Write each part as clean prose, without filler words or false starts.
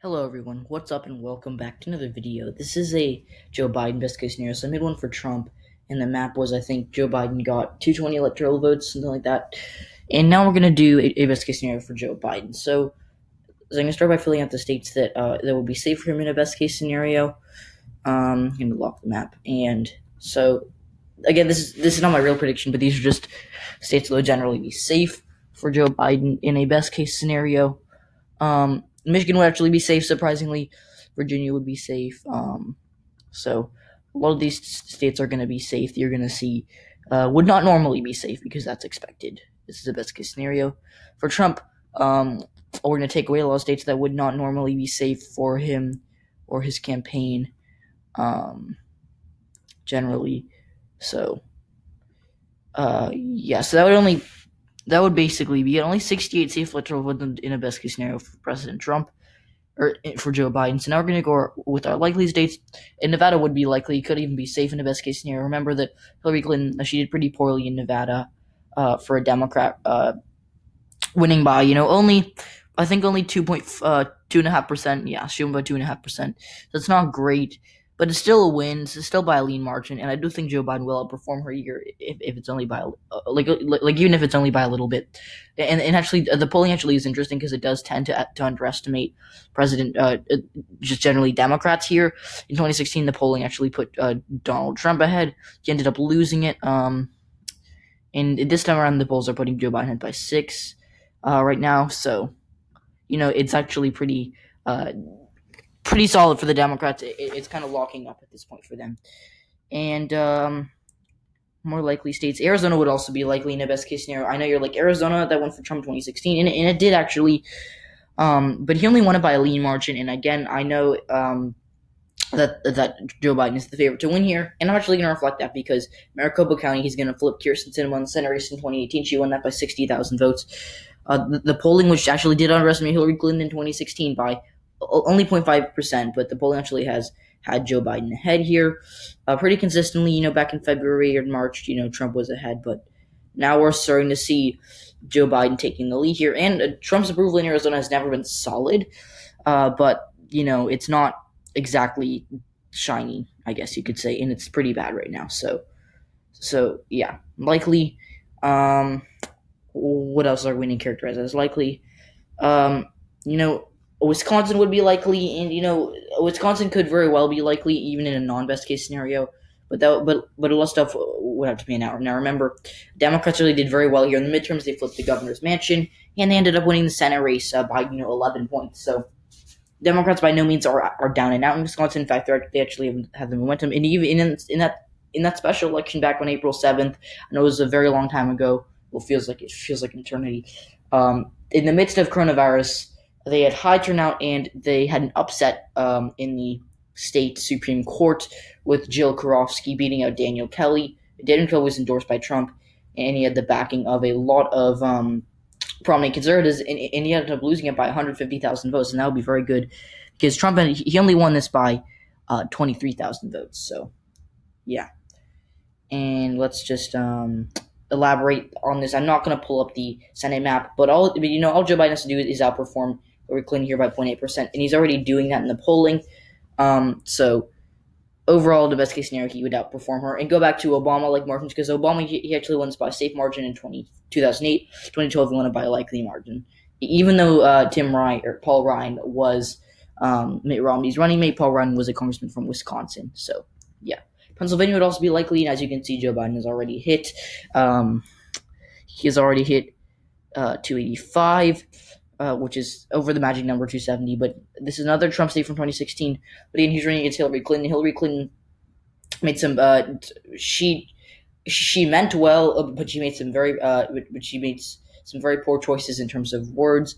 Hello everyone, what's up and welcome back to another video. This is a Joe Biden best case scenario. So I made one for Trump, and the map was I think Joe Biden got 220 electoral votes, something like that. And now we're gonna do a best case scenario for Joe Biden. So I'm gonna start by filling out the states that would be safe for him in a best case scenario. I'm gonna lock the map, and so again, this is not my real prediction, but these are just states that would generally be safe for Joe Biden in a best case scenario. Michigan would actually be safe, surprisingly. Virginia would be safe. So a lot of these states are going to be safe. You're going to see would not normally be safe because that's expected. This is a best case scenario for Trump. We're going to take away a lot of states that would not normally be safe for him or his campaign. Generally, so yeah. So that would basically be only 68 safe electoral votes in a best case scenario for President Trump or for Joe Biden. So now we're going to go with our likely states. And Nevada would be likely, could even be safe in a best case scenario. Remember that Hillary Clinton, she did pretty poorly in Nevada for a Democrat, winning by only I think only 2.5%. Yeah, she won by 2.5%. So it's not great, but it's still a win. It's still by a lean margin, and I do think Joe Biden will outperform her year if it's only by like even if it's only by a little bit. And actually, the polling actually is interesting because it does tend to underestimate President just generally Democrats here. In 2016, the polling actually put Donald Trump ahead. He ended up losing it. And this time around, the polls are putting Joe Biden ahead by 6 right now. So it's actually pretty solid for the Democrats. It's kind of locking up at this point for them. And more likely states, Arizona would also be likely in a best case scenario. I know you're like Arizona, that went for Trump 2016, and it did actually, but he only won it by a lean margin. And again, I know that Joe Biden is the favorite to win here, and I'm actually going to reflect that because Maricopa County, he's going to flip Kirsten won the Senate race in 2018. She won that by 60,000 votes. The polling, which actually did underestimate Hillary Clinton in 2016 by only 0.5%, but the polling actually has had Joe Biden ahead here pretty consistently. Back in February or March, Trump was ahead, but now we're starting to see Joe Biden taking the lead here. And Trump's approval in Arizona has never been solid, but it's not exactly shiny, I guess you could say, and it's pretty bad right now. So yeah, likely. What else are winning characterized as likely? Um, you know, Wisconsin would be likely, and Wisconsin could very well be likely even in a non-best case scenario. But a lot of stuff would have to pan out. Now remember, Democrats really did very well here in the midterms. They flipped the governor's mansion, and they ended up winning the Senate race by 11 points. So Democrats by no means are down and out in Wisconsin. In fact, they actually have the momentum. And even in that special election back on April 7th, I know it was a very long time ago. Well, it feels like an eternity. In the midst of coronavirus, they had high turnout and they had an upset in the state Supreme Court with Jill Karofsky beating out Daniel Kelly. Daniel Kelly was endorsed by Trump, and he had the backing of a lot of prominent conservatives, and he ended up losing it by 150,000 votes, and that would be very good because Trump he only won this by 23,000 votes. So yeah, and let's just elaborate on this. I'm not going to pull up the Senate map, but all Joe Biden has to do is outperform Hillary Clinton here by 0.8%, and he's already doing that in the polling. So overall, the best case scenario, he would outperform her and go back to Obama-like margins because Obama, he actually won this by a safe margin in 2008. 2012, he won it by a likely margin. Even though Paul Ryan was Mitt Romney's running mate, Paul Ryan was a congressman from Wisconsin. So, yeah. Pennsylvania would also be likely, and as you can see, Joe Biden has already hit. He has already hit 285. Which is over the magic number 270. But this is another Trump state from 2016. But again, he's running against Hillary Clinton. Hillary Clinton made some. She meant well, but she made some very poor choices in terms of words,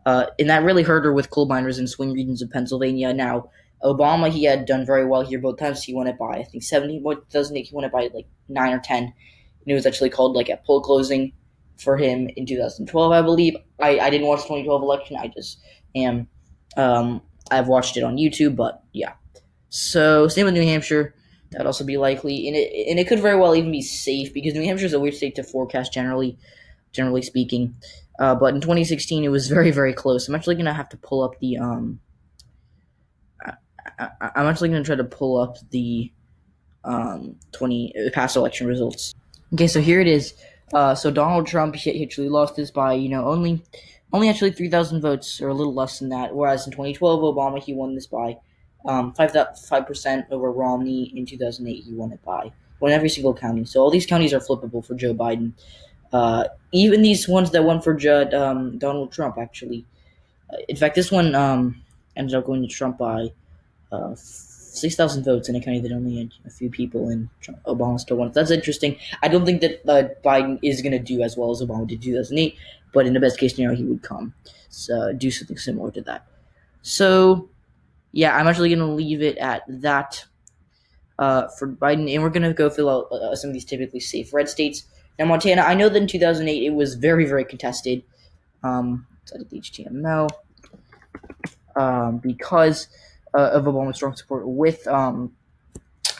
and that really hurt her with coal miners in swing regions of Pennsylvania. Now, Obama, he had done very well here both times. He won it by I think 70. What doesn't he won it by like 9 or 10. And it was actually called like a poll closing for him in 2012, I believe. I didn't watch the 2012 election. I just am. I've watched it on YouTube, but yeah. So same with New Hampshire. That'd also be likely, and it could very well even be safe because New Hampshire is a weird state to forecast generally speaking. But in 2016, it was very very close. I'm actually gonna have to pull up the I'm actually going to try to pull up the 20 past election results. Okay, so here it is. So Donald Trump he actually lost this by only actually 3,000 votes or a little less than that. Whereas in 2012, Obama he won this by 5% over Romney. In 2008, he won every single county. So all these counties are flippable for Joe Biden. Even these ones that won for Donald Trump actually. In fact, this one ended up going to Trump by 6,000 votes in a county that only had a few people, and Obama still won. That's interesting. I don't think that Biden is going to do as well as Obama did in 2008, but in the best case scenario, he would do something similar to that. So, yeah, I'm actually going to leave it at that for Biden, and we're going to go fill out some of these typically safe red states. Now, Montana, I know that in 2008 it was very, very contested. Let's edit the HTML. Because of Obama's strong support with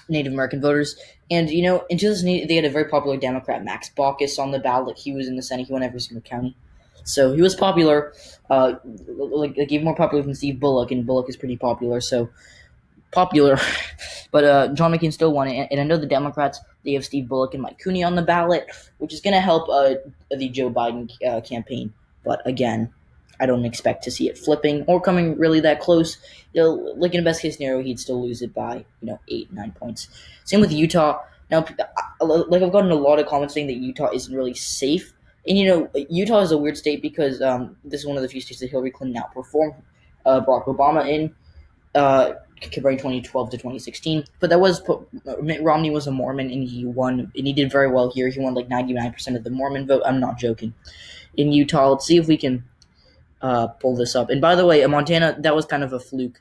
Native American voters. And, in 2008, they had a very popular Democrat, Max Baucus, on the ballot. He was in the Senate. He won every single county. So he was popular, even more popular than Steve Bullock, and Bullock is pretty popular, so popular. But John McCain still won it, and I know the Democrats, they have Steve Bullock and Mike Cooney on the ballot, which is going to help the Joe Biden campaign. But again, I don't expect to see it flipping or coming really that close. Like in the best case scenario, he'd still lose it by 8-9 points. Same with Utah. Now, like I've gotten a lot of comments saying that Utah isn't really safe, and Utah is a weird state because this is one of the few states that Hillary Clinton outperformed Barack Obama in. Comparing 2012 to 2016, but that was Mitt Romney was a Mormon and he won, and he did very well here. He won like 99% of the Mormon vote. I'm not joking. In Utah, let's see if we can pull this up. And by the way, in Montana, that was kind of a fluke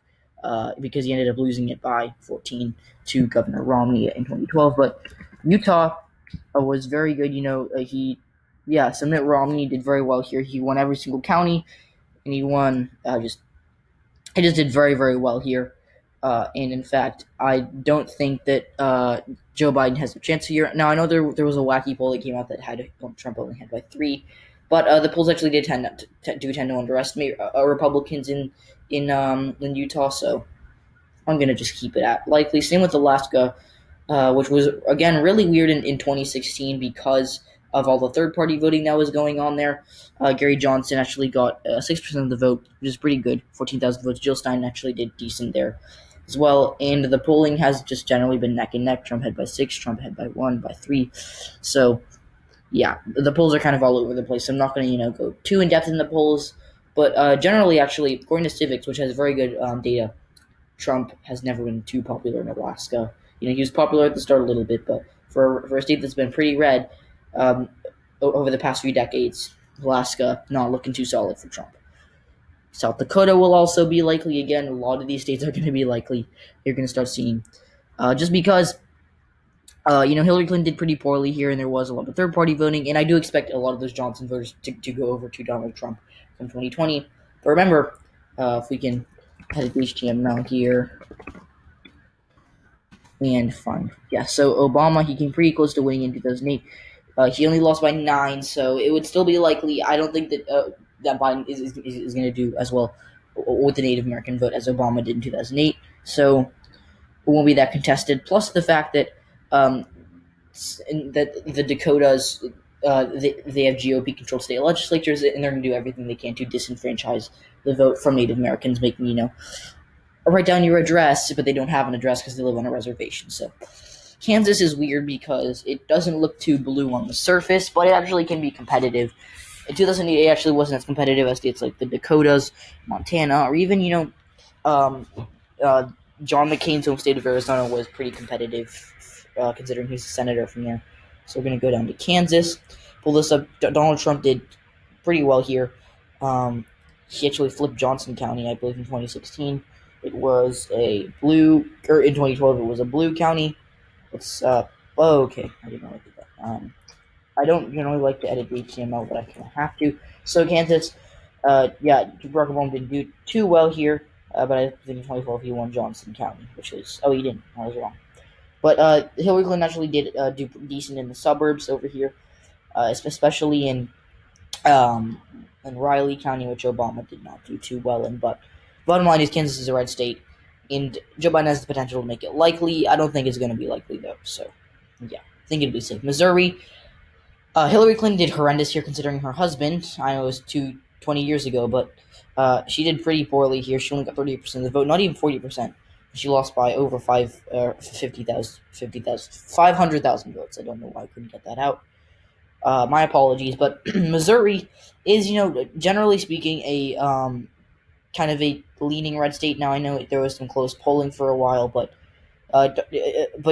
because he ended up losing it by 14 to Governor Romney in 2012. But Utah was very good. So Mitt Romney did very well here. He won every single county, and he won he just did very, very well here. And in fact, I don't think that Joe Biden has a chance here. Now, I know there was a wacky poll that came out that had Trump only had by 3, but the polls actually did tend to underestimate Republicans in Utah. So I'm gonna just keep it at likely. Same with Alaska, which was again really weird in 2016 because of all the third-party voting that was going on there. Gary Johnson actually got 6% of the vote, which is pretty good, 14,000 votes. Jill Stein actually did decent there as well, and the polling has just generally been neck and neck. Trump had by 6, Trump had by 1, by 3. So, yeah, the polls are kind of all over the place. So I'm not going to go too in-depth in the polls, but generally, actually, according to Civics, which has very good data, Trump has never been too popular in Alaska. He was popular at the start a little bit, but for a state that's been pretty red over the past few decades, Alaska not looking too solid for Trump. South Dakota will also be likely. Again, a lot of these states are going to be likely. You're going to start seeing just because Hillary Clinton did pretty poorly here, and there was a lot of third-party voting, and I do expect a lot of those Johnson voters to go over to Donald Trump from 2020. But remember, if we can edit the HTML here and fine. Yeah, so Obama, he came pretty close to winning in 2008. He only lost by 9, so it would still be likely. I don't think that that Biden is going to do as well with the Native American vote as Obama did in 2008. So it won't be that contested. Plus the fact that that the Dakotas, they have GOP-controlled state legislatures, and they're going to do everything they can to disenfranchise the vote from Native Americans, making, write down your address, but they don't have an address because they live on a reservation. So Kansas is weird because it doesn't look too blue on the surface, but it actually can be competitive. In 2008, it actually wasn't as competitive as states like the Dakotas, Montana, or even, John McCain's home state of Arizona was pretty competitive, considering he's a senator from there. So we're going to go down to Kansas. Pull this up. Donald Trump did pretty well here. He actually flipped Johnson County, I believe, in 2016. It was a blue, or in 2012, it was a blue county. It's, okay, I didn't know I did that. I don't generally like to edit the HTML, but I kind of have to. So Kansas, Barack Obama didn't do too well here, but I think in 2012 he won Johnson County, which is, he didn't, I was wrong. But Hillary Clinton actually did do decent in the suburbs over here, especially in Riley County, which Obama did not do too well in. But bottom line is Kansas is a red state, and Joe Biden has the potential to make it likely. I don't think it's going to be likely though. So, yeah, I think it'd be safe. Missouri, Hillary Clinton did horrendous here considering her husband. I know it was 20 years ago, but she did pretty poorly here. She only got 38% of the vote, not even 40%. She lost by over 500,000 votes. I don't know why I couldn't get that out. My apologies, but Missouri is, generally speaking, a kind of a leaning red state. Now I know there was some close polling for a while, but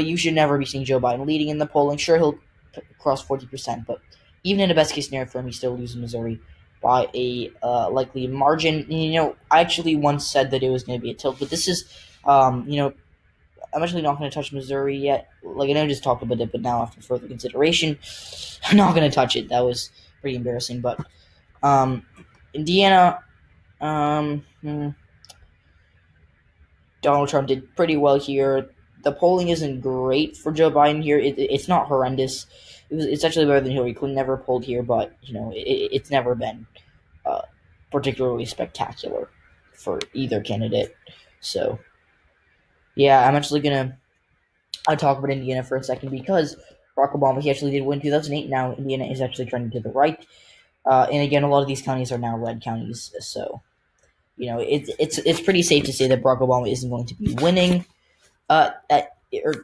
you should never be seeing Joe Biden leading in the polling. Sure, he'll cross 40%, but even in a best case scenario for him, he still loses Missouri by a likely margin. I actually once said that it was going to be a tilt, but this is, I'm actually not going to touch Missouri yet. Like, I know I just talked about it, but now after further consideration, I'm not going to touch it. That was pretty embarrassing. But Indiana, Donald Trump did pretty well here. The polling isn't great for Joe Biden here. It's not horrendous. It's actually better than Hillary Clinton never polled here, but it's never been particularly spectacular for either candidate. So, yeah, I'm actually gonna talk about Indiana for a second because Barack Obama, he actually did win 2008. Now Indiana is actually trending to the right, and again, a lot of these counties are now red counties. So, it's pretty safe to say that Barack Obama isn't going to be winning. Or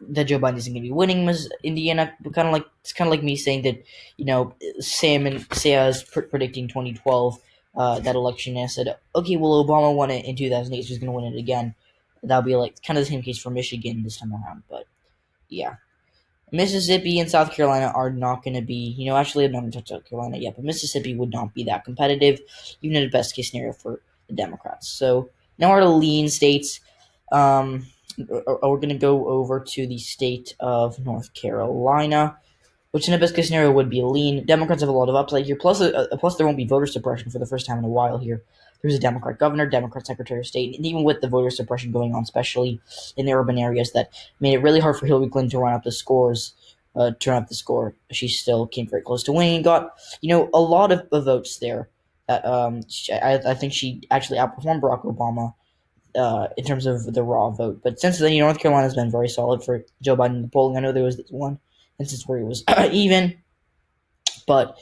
that Joe Biden isn't going to be winning Indiana. It's kind of like me saying that Sam and Sayas predicting 2012 that election, and I said, okay, well, Obama won it in 2008, so he's going to win it again. That'll be like kind of the same case for Michigan this time around. But yeah, Mississippi and South Carolina are not going to be. Actually, I'm not going to touch South Carolina yet, but Mississippi would not be that competitive, even in the best case scenario for the Democrats. So now we're to lean states. We're going to go over to the state of North Carolina, which in a best case scenario would be lean. Democrats have a lot of upside here. Plus there won't be voter suppression for the first time in a while here. There's a Democrat governor, Democrat secretary of state, and even with the voter suppression going on, especially in the urban areas, that made it really hard for Hillary Clinton to run up the scores. She still came very close to winning and got a lot of votes there. That I think she actually outperformed Barack Obama in terms of the raw vote. But since then, North Carolina has been very solid for Joe Biden in the polling. I know there was this one instance where he was even, but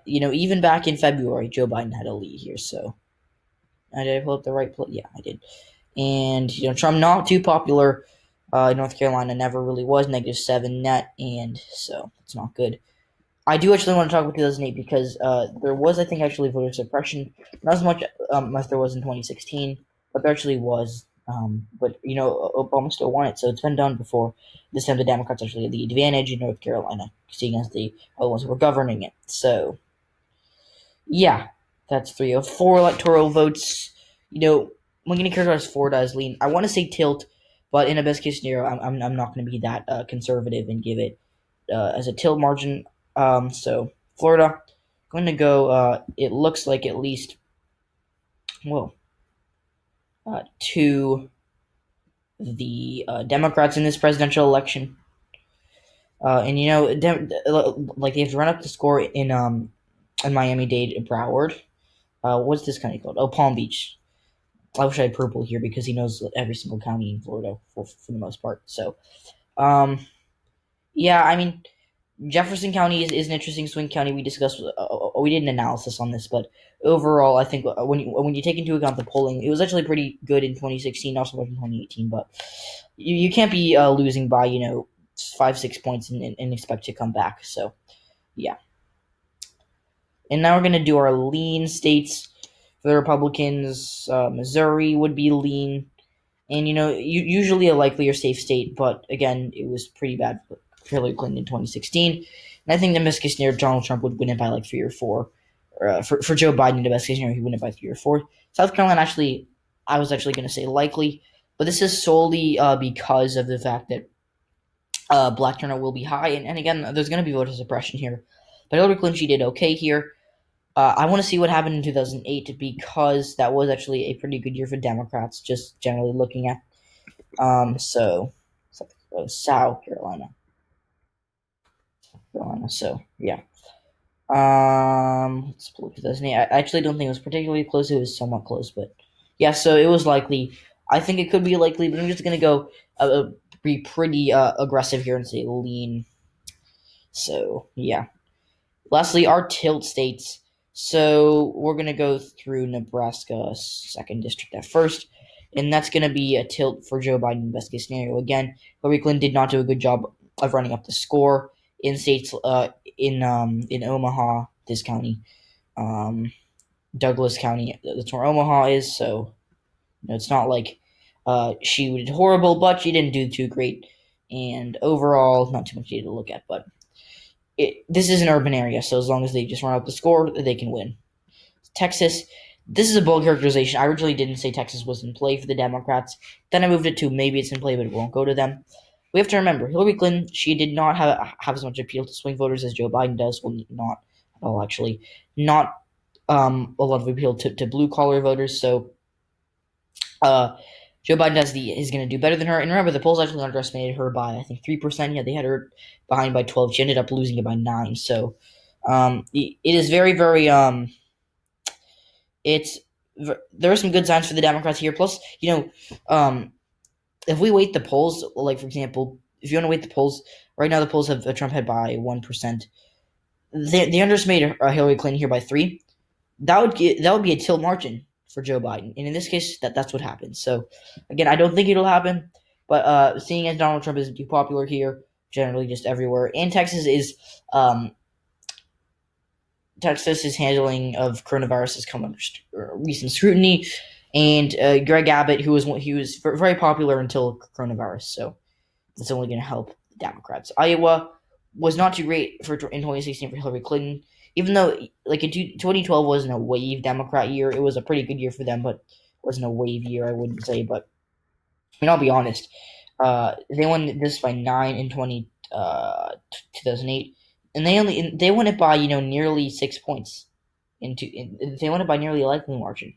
even back in February, Joe Biden had a lead here. So, did I pull up the right? Yeah, I did. And Trump not too popular in North Carolina, never really was, -7 net, and so it's not good. I do actually want to talk about 2008 because there was, I think, actually voter suppression, not as much as there was in 2016. But there actually was. But Obama still won it, so it's been done before. This time the Democrats actually had the advantage in North Carolina, seeing as the ones who were governing it. So, yeah, that's 3 of 4 electoral votes. I'm going to characterize Florida as lean. I want to say tilt, but in a best case scenario, I'm not going to be that conservative and give it as a tilt margin. So Florida, going to go. It looks like at least, to the Democrats in this presidential election. And like they have to run up the score in Miami-Dade, Broward. What's this county called? Oh, Palm Beach. I wish I had purple here because he knows every single county in Florida for the most part. So, yeah, I mean, Jefferson County is an interesting swing county. We discussed, we did an analysis on this, but overall, I think when you take into account the polling, it was actually pretty good in 2016, not so much in 2018. But you can't be losing by 5-6 points and expect to come back. So yeah. And now we're gonna do our lean states for the Republicans. Missouri would be lean, and usually a likely or safe state, but again, it was pretty bad for Hillary Clinton in 2016. And I think the best case scenario, Donald Trump would win it by like 3 or 4. For Joe Biden, the best case scenario, he would win it by 3 or 4. South Carolina, actually, I was actually going to say likely, but this is solely because of the fact that black turnout will be high, and again, there's going to be voter suppression here. But Hillary Clinton, she did okay here. I want to see what happened in 2008 because that was actually a pretty good year for Democrats, just generally looking at. South Carolina. So yeah. Let's pull up 2008. I actually don't think it was particularly close. It was somewhat close, but yeah. So it was likely. I think it could be likely, but I'm just going to go be pretty aggressive here and say lean. So, yeah. Lastly, our tilt states. So, we're going to go through Nebraska 2nd District at first, and that's going to be a tilt for Joe Biden, best case scenario. Again, Hillary Clinton did not do a good job of running up the score in states in Omaha, this county, Douglas County. That's where Omaha is, so it's not like she did horrible, but she didn't do too great. And overall, not too much data to look at, but this is an urban area, so as long as they just run up the score, they can win. Texas, this is a bold characterization. I originally didn't say Texas was in play for the Democrats. Then I moved it to maybe it's in play, but it won't go to them. We have to remember, Hillary Clinton, she did not have as much appeal to swing voters as Joe Biden does. Well, not at all, actually. Not a lot of appeal to blue-collar voters, so Joe Biden is going to do better than her. And remember, the polls actually underestimated her by, I think, 3%. Yeah, they had her behind by 12. She ended up losing it by 9. So it is very, very there are some good signs for the Democrats here. Plus, if we weight the polls, like, for example, if you want to weight the polls, right now the polls have Trump ahead by 1%. They underestimated Hillary Clinton here by 3. That would be a tilt margin for Joe Biden, and in this case, that's what happened. So, again, I don't think it'll happen, but seeing as Donald Trump isn't too popular here, generally just everywhere, and Texas is handling of coronavirus has come under recent scrutiny, and Greg Abbott, he was very popular until coronavirus, so that's only going to help the Democrats. Iowa was not too great in 2016 for Hillary Clinton. Even though, like, 2012 wasn't a wave Democrat year, it was a pretty good year for them, but it wasn't a wave year, I wouldn't say. But, I'll be honest. They won this by 9 in 2008, and they won it by, nearly 6 points. They won it by nearly a likely margin.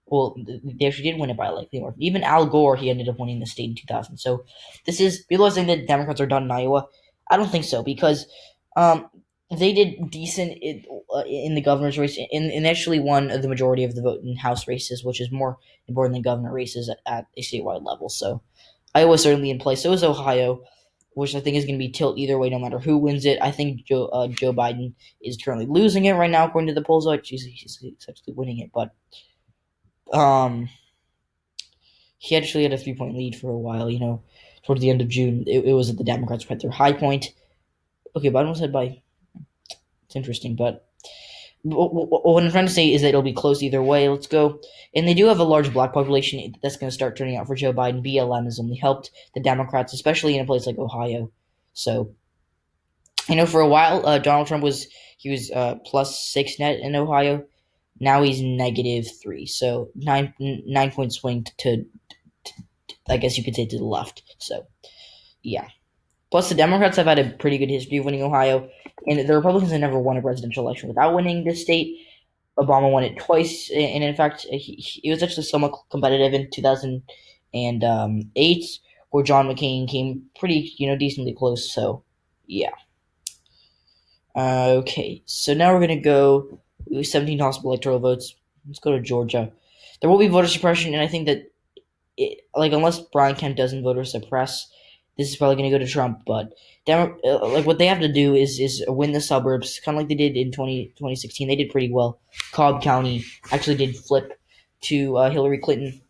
Well, they actually did win it by a likely margin. Even Al Gore, he ended up winning the state in 2000. So, people are saying that Democrats are done in Iowa. I don't think so, because they did decent in the governor's race, and actually won the majority of the vote in House races, which is more important than governor races at a statewide level. So Iowa's certainly in play. So is Ohio, which I think is going to be tilt either way, no matter who wins it. I think Joe Biden is currently losing it right now, according to the polls. He's actually winning it, but he actually had a 3-point lead for a while. Towards the end of June, it was at the Democrats were at their high point. Okay, Biden was ahead by. It's interesting, but what I'm trying to say is that it'll be close either way. Let's go. And they do have a large black population that's going to start turning out for Joe Biden. BLM has only helped the Democrats, especially in a place like Ohio. So, for a while, Donald Trump was +6 net in Ohio. Now he's -3. So 9-point swing to I guess you could say, to the left. So, yeah. Plus, the Democrats have had a pretty good history of winning Ohio, and the Republicans have never won a presidential election without winning this state. Obama won it twice, and in fact, he was actually somewhat competitive in 2008, where John McCain came pretty, decently close. So, yeah. Okay, so now we're going to go 17 possible electoral votes. Let's go to Georgia. There will be voter suppression, and I think that, unless Brian Kemp doesn't voter suppress, this is probably going to go to Trump. But what they have to do is win the suburbs, kind of like they did in 2016. They did pretty well. Cobb County actually did flip to Hillary Clinton.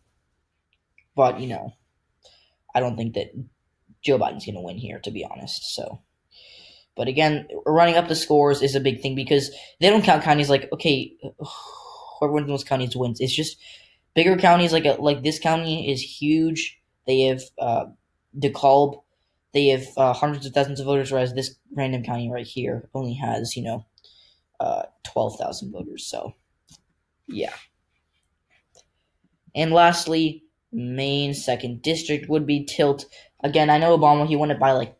But, I don't think that Joe Biden's going to win here, to be honest. So, but again, running up the scores is a big thing because they don't count counties like, okay, whoever wins those counties wins. It's just bigger counties like this county is huge. They have DeKalb. They have hundreds of thousands of voters, whereas this random county right here only has 12,000 voters. So, yeah. And lastly, Maine 2nd District would be tilt. Again, I know Obama, he won it by I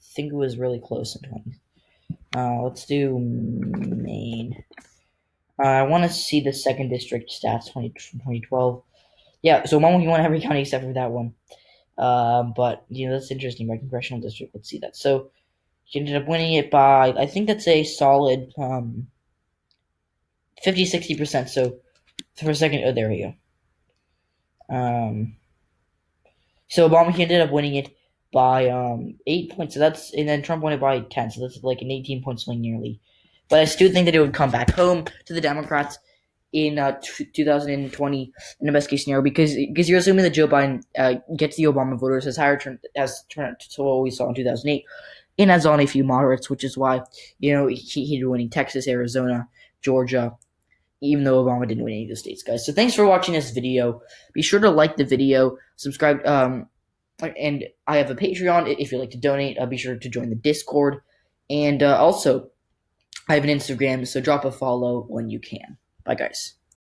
think it was really close in 20. Let's do Maine. I want to see the 2nd District stats 2012. Yeah, so Obama, he won every county except for that one. But, that's interesting by congressional district. Let's see that. So, he ended up winning it by, I think that's a solid 50-60%. So, for a second, there we go. So Obama he ended up winning it by 8 points. And then Trump won it by 10. So that's like an 18-point swing nearly. But I still think that it would come back home to the Democrats in 2020 in the best case scenario because you're assuming that Joe Biden gets the Obama voters as turnout to what we saw in 2008 and has on a few moderates, which is why he's winning Texas, Arizona, Georgia, even though Obama didn't win any of the states, guys. So thanks for watching this video. Be sure to like the video, subscribe, and I have a Patreon if you'd like to donate. Be sure to join the Discord, and also I have an Instagram, so drop a follow when you can. Bye, guys.